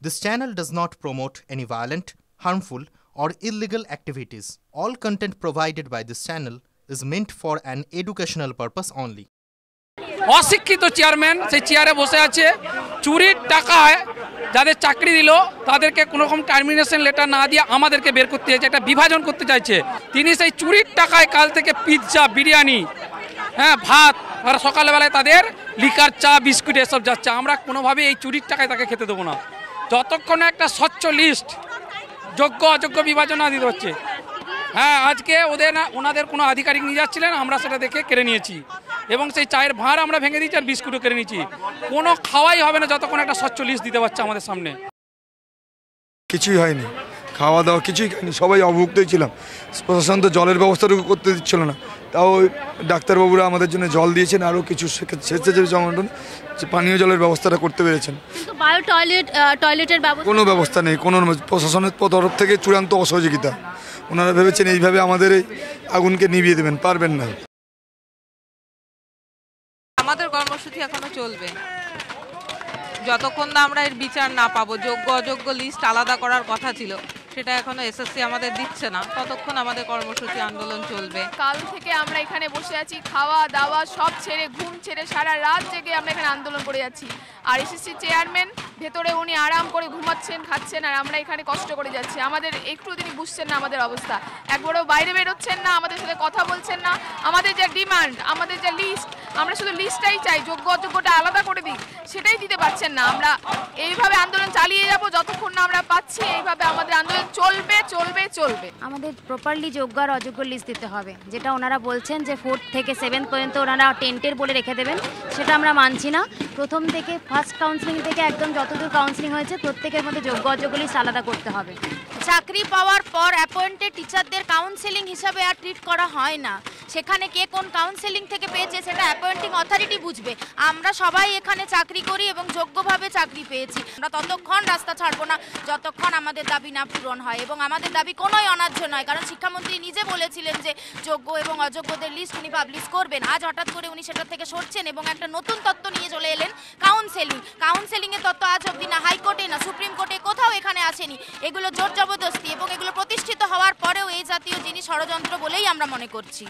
This channel does not promote any violent, harmful, or illegal activities. All content provided by this channel is meant for an educational purpose only. অশিক্ষিত chairman সেই চেয়ারে বসে আছে, চুরির টাকায় যাদের চাকরি দিল তাদেরকে কোনো রকম টার্মিনেশন লেটার না দিয়ে আমাদেরকে বের করতে চাইছে, একটা বিভাজন করতে চাইছে। তিনি সেই চুরির টাকায় কাল থেকে পিৎজা, বিরিয়ানি, ভাত, আর সকালবেলায় তাদের লিকার, চা, বিস্কুট এসব যাচ্ছে। আমরা কোনোভাবেই এই চুরির টাকায় তাকে খেতে দেবো না যতক্ষণ একটা স্বচ্ছ লিস্ট, যোগ্য অযোগ্য বিভাজন না দিতে হচ্ছে। আজকে ওনাদের কোনো আধিকারিক নিয়ে যাচ্ছিলেন, আমরা সেটা দেখে কেড়ে নিয়েছি এবং সেই চায়ের ভাঁড় আমরা ভেঙে দিয়েছি আর বিস্কুটও কেড়ে নিয়েছি। কোনো খাওয়াই হবে না যতক্ষণ একটা স্বচ্ছ লিস্ট দিতে পারছে আমাদের সামনে। কিছুই হয়নি, খাওয়া দাওয়া কিছুই হয়নি, সবাই অভুক্তই ছিলাম। প্রশাসন তো জলের ব্যবস্থাটুকু করতে দিচ্ছিল না, তাও ডাক্তারবাবুরা আমাদের জন্য জল দিয়েছেন, আরও কিছু স্বেচ্ছাসেবী সংগঠন পানীয় জলের ব্যবস্থাটা করতে পেরেছেন। টয়লেটের কোনো ব্যবস্থা নেই, কোনো প্রশাসনের তরফ থেকে চূড়ান্ত অসহযোগিতা। ওনারা ভেবেছেন এইভাবে আমাদের এই আগুনকে নিভিয়ে দেবেন, পারবেন না। আমাদের কর্মসূচি এখনো চলবে যতক্ষণ না আমরা এর বিচার না পাবো। যোগ্য অযোগ্য লিস্ট আলাদা করার কথা ছিল, সেটা এখনো এসএসসি আমাদের দিচ্ছে না, ততক্ষণ আমাদের কর্মসূচি আন্দোলন চলবে। কাল থেকে আমরা এখানে বসে আছি, খাওয়া দাওয়া সব ছেড়ে, ঘুম ছেড়ে সারা রাত জেগে আমরা এখানে আন্দোলন করে যাচ্ছি। আর এসএসসি চেয়ারম্যান ভেতরে উনি আরাম করে ঘুমাচ্ছেন, খাচ্ছেন, আর আমরা এখানে কষ্ট করে যাচ্ছি। আমাদের একটু তিনি বুঝছেন না আমাদের অবস্থা, একবারও বাইরে বেরোচ্ছেন না, আমাদের সাথে কথা বলছেন না। আমাদের যে ডিমান্ড, আমাদের যে লিস্ট, আমরা শুধু লিস্টটাই চাই, যোগ্য অযোগ্যটা আলাদা করে দিই, সেটাই দিতে পারছেন না। আমরা এইভাবে আন্দোলন চালিয়ে যাব যতক্ষণ না আমরা পাচ্ছি। এইভাবে আমাদের আন্দোলন চলবে চলবে চলবে। আমাদের প্রপারলি যোগ্য আর অযোগ্য লিস্ট দিতে হবে, যেটা ওনারা বলছেন যে 4 থেকে 7 পর্যন্ত ওনারা টেন্টের বলে রেখে দেবেন, সেটা আমরা মানছি না। প্রথম থেকে ফার্স্ট কাউন্সিলিং থেকে একদম যতদূর কাউন্সিলিং হয়েছে প্রত্যেকের মধ্যে যোগ্য অযোগ্য লিস্ট আলাদা করতে হবে। চাকরি পাওয়ার পর অ্যাপয়েন্টেড টিচারদের কাউন্সেলিং হিসাবে আর ট্রিট করা হয় না। সেখানে কে কোন কাউন্সেলিং থেকে পেয়েছে সেটা অ্যাপয়েন্টিং অথরিটি বুঝবে। আমরা সবাই এখানে চাকরি করি এবং যোগ্যভাবে চাকরি পেয়েছি। আমরা ততক্ষণ রাস্তা ছাড়বো না যতক্ষণ আমাদের দাবি না পূরণ হয়, এবং আমাদের দাবি কোনোই অন্যায্য নয়, কারণ শিক্ষামন্ত্রী নিজে বলেছিলেন যে যোগ্য এবং অযোগ্যদের লিস্ট উনি পাবলিশ করবেন। আজ হঠাৎ করে উনি সেটা থেকে সরছেন এবং একটা নতুন তত্ত্ব নিয়ে চলে এলেন, কাউন্সেলিংয়ের তত্ত্ব আজ অবধি না হাইকোর্টে না সুপ্রিম কোর্টে কোথাও এখানে আসেনি। এগুলো জোর জবরদস্তি এবং এগুলো প্রতিষ্ঠিত হওয়ার পরেও এই জাতীয় জিনিস ষড়যন্ত্র বলেই আমরা মনে করছি।